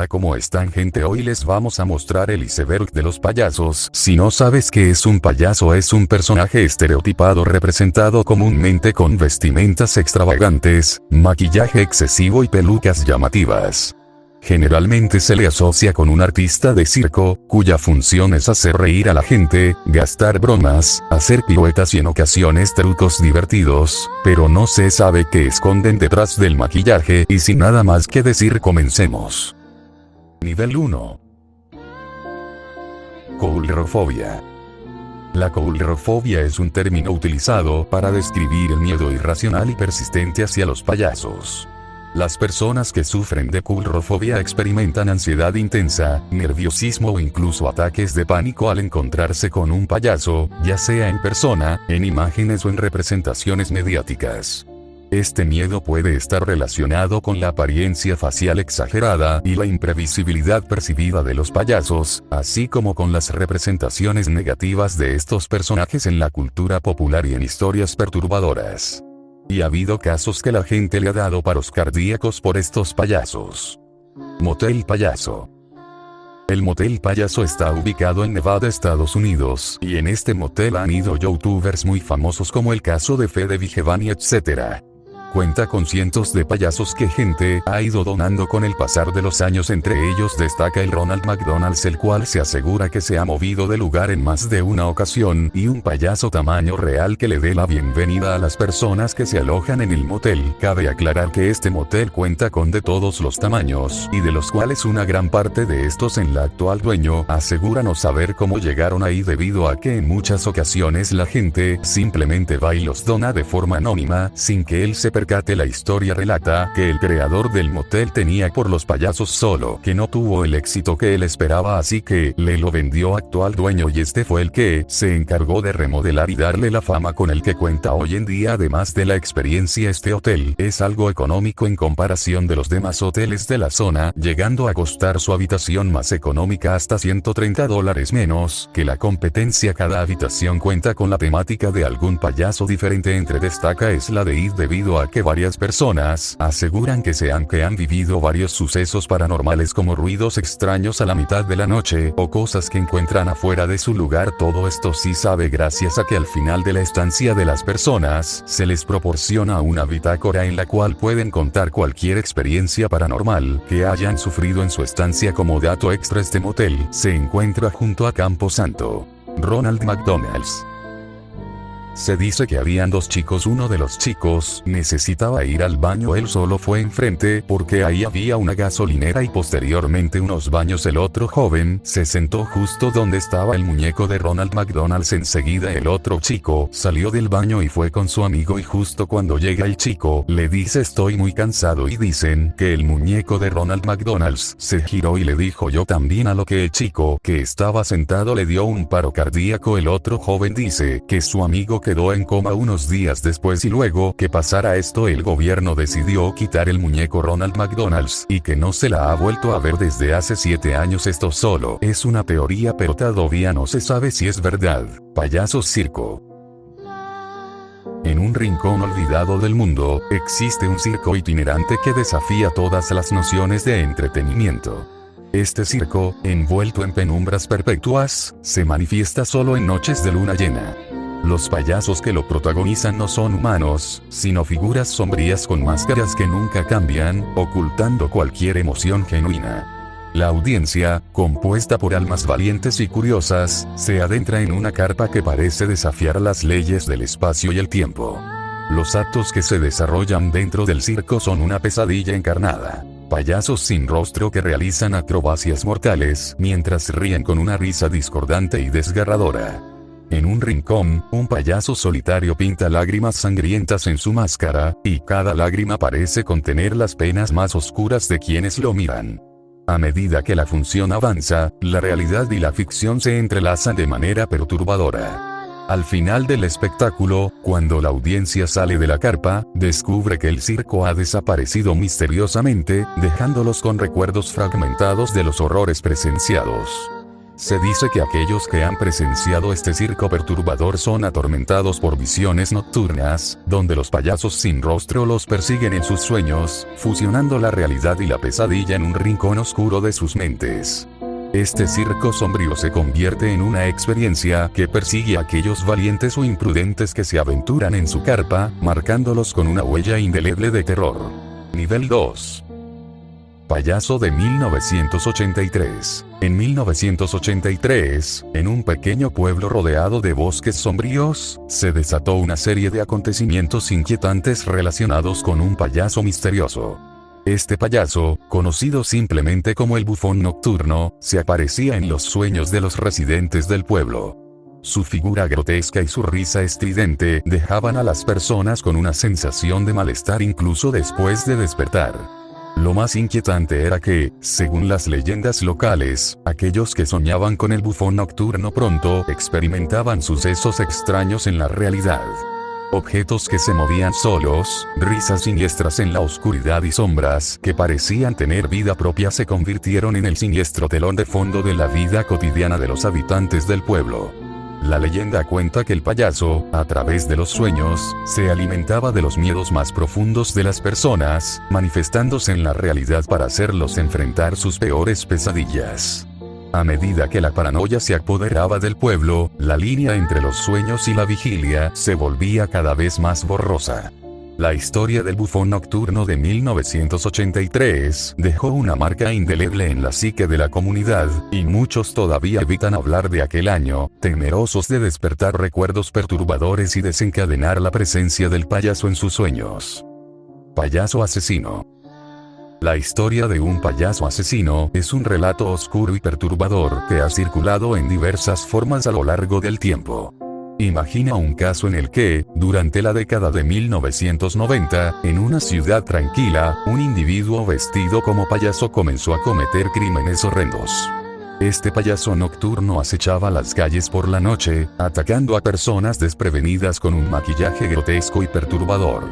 Hola, ¿cómo están, gente? Hoy les vamos a mostrar el iceberg de los payasos. Si no sabes qué es un payaso, es un personaje estereotipado representado comúnmente con vestimentas extravagantes, maquillaje excesivo y pelucas llamativas. Generalmente se le asocia con un artista de circo, cuya función es hacer reír a la gente, gastar bromas, hacer piruetas y en ocasiones trucos divertidos, pero no se sabe qué esconden detrás del maquillaje y sin nada más que decir, comencemos. Nivel 1. Coulrofobia. La coulrofobia es un término utilizado para describir el miedo irracional y persistente hacia los payasos. Las personas que sufren de coulrofobia experimentan ansiedad intensa, nerviosismo o incluso ataques de pánico al encontrarse con un payaso, ya sea en persona, en imágenes o en representaciones mediáticas. Este miedo puede estar relacionado con la apariencia facial exagerada y la imprevisibilidad percibida de los payasos, así como con las representaciones negativas de estos personajes en la cultura popular y en historias perturbadoras. Y ha habido casos que la gente le ha dado paros cardíacos por estos payasos. Motel payaso. El motel payaso está ubicado en Nevada, Estados Unidos, y en este motel han ido youtubers muy famosos como el caso de Fede Vigevani, etc. Cuenta con cientos de payasos que gente ha ido donando con el pasar de los años. Entre ellos destaca el Ronald McDonald, el cual se asegura que se ha movido de lugar en más de una ocasión, y un payaso tamaño real que le dé la bienvenida a las personas que se alojan en el motel. Cabe aclarar que este motel cuenta con de todos los tamaños, y de los cuales una gran parte de estos el actual dueño asegura no saber cómo llegaron ahí, debido a que en muchas ocasiones la gente simplemente va y los dona de forma anónima, sin que él se percate. La historia relata que el creador del motel tenía por los payasos, solo que no tuvo el éxito que él esperaba, así que le lo vendió al actual dueño, y este fue el que se encargó de remodelar y darle la fama con el que cuenta hoy en día. Además de la experiencia, este hotel es algo económico en comparación de los demás hoteles de la zona, llegando a costar su habitación más económica hasta $130 menos que la competencia. Cada habitación cuenta con la temática de algún payaso diferente. Entre destaca es la de It, debido a que varias personas aseguran que han vivido varios sucesos paranormales, como ruidos extraños a la mitad de la noche o cosas que encuentran afuera de su lugar. Todo esto sí sabe gracias a que al final de la estancia de las personas se les proporciona una bitácora en la cual pueden contar cualquier experiencia paranormal que hayan sufrido en su estancia. Como dato extra, este motel se encuentra junto a Campo Santo. Ronald McDonald's. Se dice que habían dos chicos. Uno de los chicos necesitaba ir al baño. Él solo fue enfrente porque ahí había una gasolinera y posteriormente unos baños. El otro joven se sentó justo donde estaba el muñeco de Ronald McDonald's. Enseguida el otro chico salió del baño y fue con su amigo, y justo cuando llega el chico le dice: estoy muy cansado, y dicen que el muñeco de Ronald McDonald's se giró y le dijo yo también, a lo que el chico que estaba sentado le dio un paro cardíaco. El otro joven dice que su amigo quedó en coma unos días después, y luego que pasara esto el gobierno decidió quitar el muñeco Ronald McDonald's y que no se la ha vuelto a ver desde hace 7 años. Esto solo es una teoría, pero todavía no se sabe si es verdad. Payasos circo. En un rincón olvidado del mundo, existe un circo itinerante que desafía todas las nociones de entretenimiento. Este circo, envuelto en penumbras perpetuas, se manifiesta solo en noches de luna llena. Los payasos que lo protagonizan no son humanos, sino figuras sombrías con máscaras que nunca cambian, ocultando cualquier emoción genuina. La audiencia, compuesta por almas valientes y curiosas, se adentra en una carpa que parece desafiar las leyes del espacio y el tiempo. Los actos que se desarrollan dentro del circo son una pesadilla encarnada. Payasos sin rostro que realizan acrobacias mortales mientras ríen con una risa discordante y desgarradora. En un rincón, un payaso solitario pinta lágrimas sangrientas en su máscara, y cada lágrima parece contener las penas más oscuras de quienes lo miran. A medida que la función avanza, la realidad y la ficción se entrelazan de manera perturbadora. Al final del espectáculo, cuando la audiencia sale de la carpa, descubre que el circo ha desaparecido misteriosamente, dejándolos con recuerdos fragmentados de los horrores presenciados. Se dice que aquellos que han presenciado este circo perturbador son atormentados por visiones nocturnas, donde los payasos sin rostro los persiguen en sus sueños, fusionando la realidad y la pesadilla en un rincón oscuro de sus mentes. Este circo sombrío se convierte en una experiencia que persigue a aquellos valientes o imprudentes que se aventuran en su carpa, marcándolos con una huella indeleble de terror. Nivel 2. Payaso de 1983. En 1983, en un pequeño pueblo rodeado de bosques sombríos, se desató una serie de acontecimientos inquietantes relacionados con un payaso misterioso. Este payaso, conocido simplemente como el bufón nocturno, se aparecía en los sueños de los residentes del pueblo. Su figura grotesca y su risa estridente dejaban a las personas con una sensación de malestar incluso después de despertar. Lo más inquietante era que, según las leyendas locales, aquellos que soñaban con el bufón nocturno pronto experimentaban sucesos extraños en la realidad. Objetos que se movían solos, risas siniestras en la oscuridad y sombras que parecían tener vida propia se convirtieron en el siniestro telón de fondo de la vida cotidiana de los habitantes del pueblo. La leyenda cuenta que el payaso, a través de los sueños, se alimentaba de los miedos más profundos de las personas, manifestándose en la realidad para hacerlos enfrentar sus peores pesadillas. A medida que la paranoia se apoderaba del pueblo, la línea entre los sueños y la vigilia se volvía cada vez más borrosa. La historia del bufón nocturno de 1983 dejó una marca indeleble en la psique de la comunidad, y muchos todavía evitan hablar de aquel año, temerosos de despertar recuerdos perturbadores y desencadenar la presencia del payaso en sus sueños. Payaso asesino. La historia de un payaso asesino es un relato oscuro y perturbador que ha circulado en diversas formas a lo largo del tiempo. Imagina un caso en el que, durante la década de 1990, en una ciudad tranquila, un individuo vestido como payaso comenzó a cometer crímenes horrendos. Este payaso nocturno acechaba las calles por la noche, atacando a personas desprevenidas con un maquillaje grotesco y perturbador.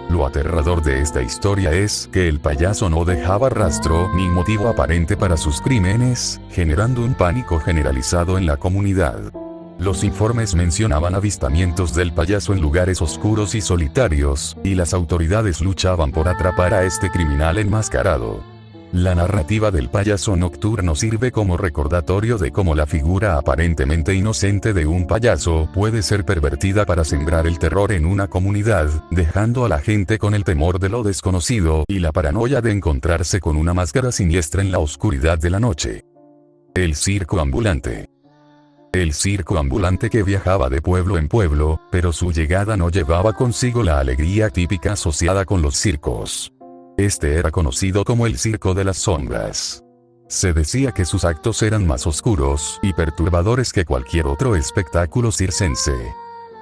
Lo aterrador de esta historia es que el payaso no dejaba rastro ni motivo aparente para sus crímenes, generando un pánico generalizado en la comunidad. Los informes mencionaban avistamientos del payaso en lugares oscuros y solitarios, y las autoridades luchaban por atrapar a este criminal enmascarado. La narrativa del payaso nocturno sirve como recordatorio de cómo la figura aparentemente inocente de un payaso puede ser pervertida para sembrar el terror en una comunidad, dejando a la gente con el temor de lo desconocido y la paranoia de encontrarse con una máscara siniestra en la oscuridad de la noche. El circo ambulante. El circo ambulante que viajaba de pueblo en pueblo, pero su llegada no llevaba consigo la alegría típica asociada con los circos. Este era conocido como el circo de las sombras. Se decía que sus actos eran más oscuros y perturbadores que cualquier otro espectáculo circense.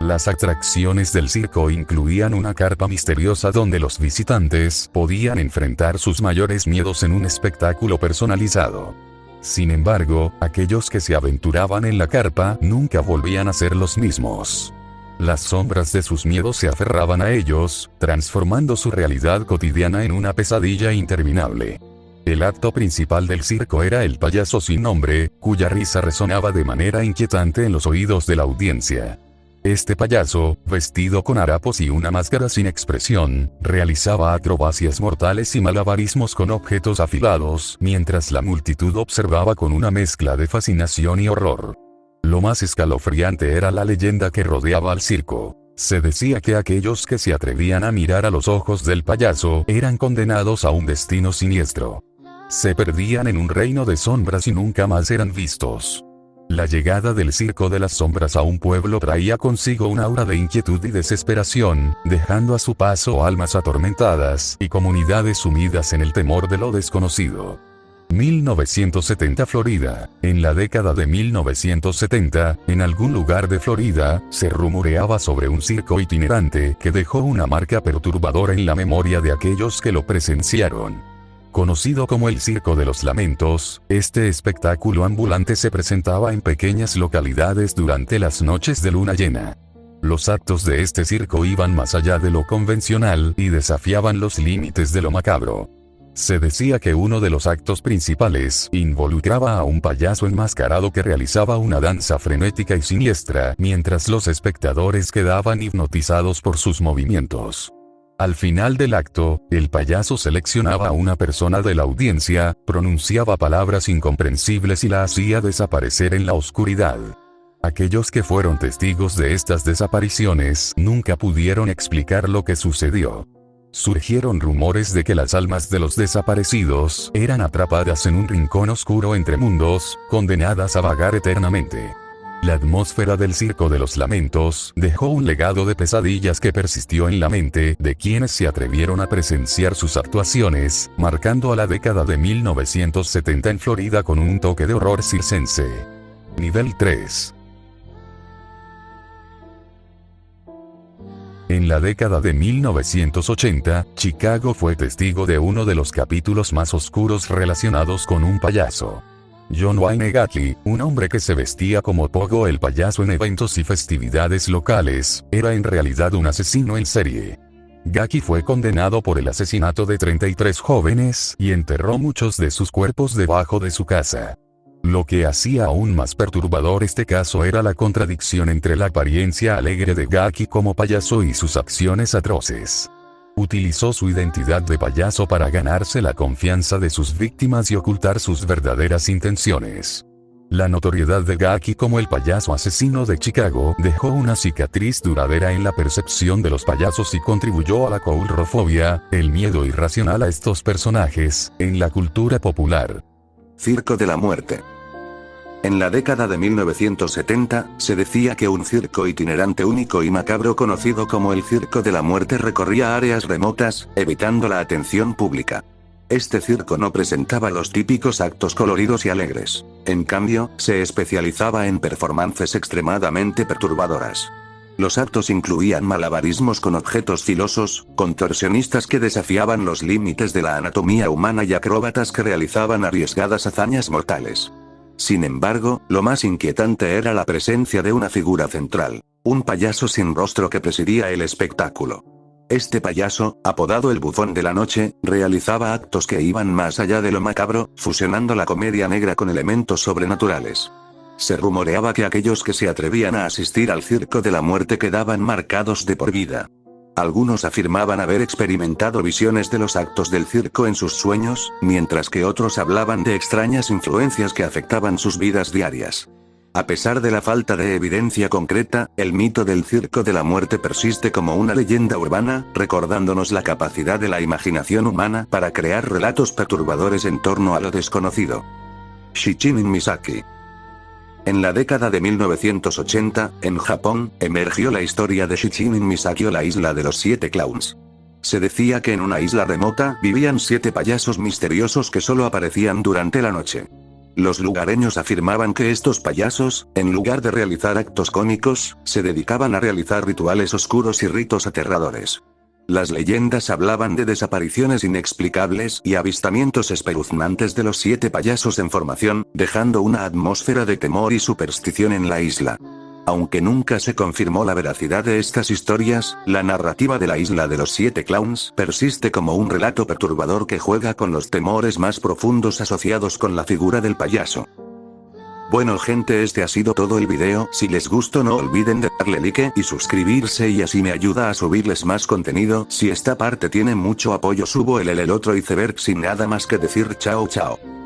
Las atracciones del circo incluían una carpa misteriosa donde los visitantes podían enfrentar sus mayores miedos en un espectáculo personalizado. Sin embargo, aquellos que se aventuraban en la carpa nunca volvían a ser los mismos. Las sombras de sus miedos se aferraban a ellos, transformando su realidad cotidiana en una pesadilla interminable. El acto principal del circo era el payaso sin nombre, cuya risa resonaba de manera inquietante en los oídos de la audiencia. Este payaso, vestido con harapos y una máscara sin expresión, realizaba acrobacias mortales y malabarismos con objetos afilados, mientras la multitud observaba con una mezcla de fascinación y horror. Lo más escalofriante era la leyenda que rodeaba al circo. Se decía que aquellos que se atrevían a mirar a los ojos del payaso eran condenados a un destino siniestro. Se perdían en un reino de sombras y nunca más eran vistos. La llegada del circo de las sombras a un pueblo traía consigo un aura de inquietud y desesperación, dejando a su paso almas atormentadas y comunidades sumidas en el temor de lo desconocido. 1970 Florida. En la década de 1970, en algún lugar de Florida, se rumoreaba sobre un circo itinerante que dejó una marca perturbadora en la memoria de aquellos que lo presenciaron. Conocido como el Circo de los Lamentos, este espectáculo ambulante se presentaba en pequeñas localidades durante las noches de luna llena. Los actos de este circo iban más allá de lo convencional y desafiaban los límites de lo macabro. Se decía que uno de los actos principales involucraba a un payaso enmascarado que realizaba una danza frenética y siniestra mientras los espectadores quedaban hipnotizados por sus movimientos. Al final del acto, el payaso seleccionaba a una persona de la audiencia, pronunciaba palabras incomprensibles y la hacía desaparecer en la oscuridad. Aquellos que fueron testigos de estas desapariciones nunca pudieron explicar lo que sucedió. Surgieron rumores de que las almas de los desaparecidos eran atrapadas en un rincón oscuro entre mundos, condenadas a vagar eternamente. La atmósfera del Circo de los Lamentos dejó un legado de pesadillas que persistió en la mente de quienes se atrevieron a presenciar sus actuaciones, marcando a la década de 1970 en Florida con un toque de horror circense. Nivel 3. En la década de 1980, Chicago fue testigo de uno de los capítulos más oscuros relacionados con un payaso. John Wayne Gacy, un hombre que se vestía como Pogo el payaso en eventos y festividades locales, era en realidad un asesino en serie. Gacy fue condenado por el asesinato de 33 jóvenes y enterró muchos de sus cuerpos debajo de su casa. Lo que hacía aún más perturbador este caso era la contradicción entre la apariencia alegre de Gacy como payaso y sus acciones atroces. Utilizó su identidad de payaso para ganarse la confianza de sus víctimas y ocultar sus verdaderas intenciones. La notoriedad de Gacy como el payaso asesino de Chicago dejó una cicatriz duradera en la percepción de los payasos y contribuyó a la coulrofobia, el miedo irracional a estos personajes, en la cultura popular. Circo de la Muerte. En la década de 1970, se decía que un circo itinerante único y macabro conocido como el Circo de la Muerte recorría áreas remotas, evitando la atención pública. Este circo no presentaba los típicos actos coloridos y alegres. En cambio, se especializaba en performances extremadamente perturbadoras. Los actos incluían malabarismos con objetos filosos, contorsionistas que desafiaban los límites de la anatomía humana y acróbatas que realizaban arriesgadas hazañas mortales. Sin embargo, lo más inquietante era la presencia de una figura central, un payaso sin rostro que presidía el espectáculo. Este payaso, apodado el Bufón de la Noche, realizaba actos que iban más allá de lo macabro, fusionando la comedia negra con elementos sobrenaturales. Se rumoreaba que aquellos que se atrevían a asistir al Circo de la Muerte quedaban marcados de por vida. Algunos afirmaban haber experimentado visiones de los actos del circo en sus sueños, mientras que otros hablaban de extrañas influencias que afectaban sus vidas diarias. A pesar de la falta de evidencia concreta, el mito del Circo de la Muerte persiste como una leyenda urbana, recordándonos la capacidad de la imaginación humana para crear relatos perturbadores en torno a lo desconocido. Shichinin Misaki. En la década de 1980, en Japón, emergió la historia de Shichinin Misaki o la isla de los 7 clowns. Se decía que en una isla remota vivían 7 payasos misteriosos que solo aparecían durante la noche. Los lugareños afirmaban que estos payasos, en lugar de realizar actos cómicos, se dedicaban a realizar rituales oscuros y ritos aterradores. Las leyendas hablaban de desapariciones inexplicables y avistamientos espeluznantes de los 7 payasos en formación, dejando una atmósfera de temor y superstición en la isla. Aunque nunca se confirmó la veracidad de estas historias, la narrativa de la isla de los 7 clowns persiste como un relato perturbador que juega con los temores más profundos asociados con la figura del payaso. Bueno gente, este ha sido todo el video. Si les gustó no olviden de darle like y suscribirse y así me ayuda a subirles más contenido. Si esta parte tiene mucho apoyo subo el otro iceberg sin nada más que decir chao chao.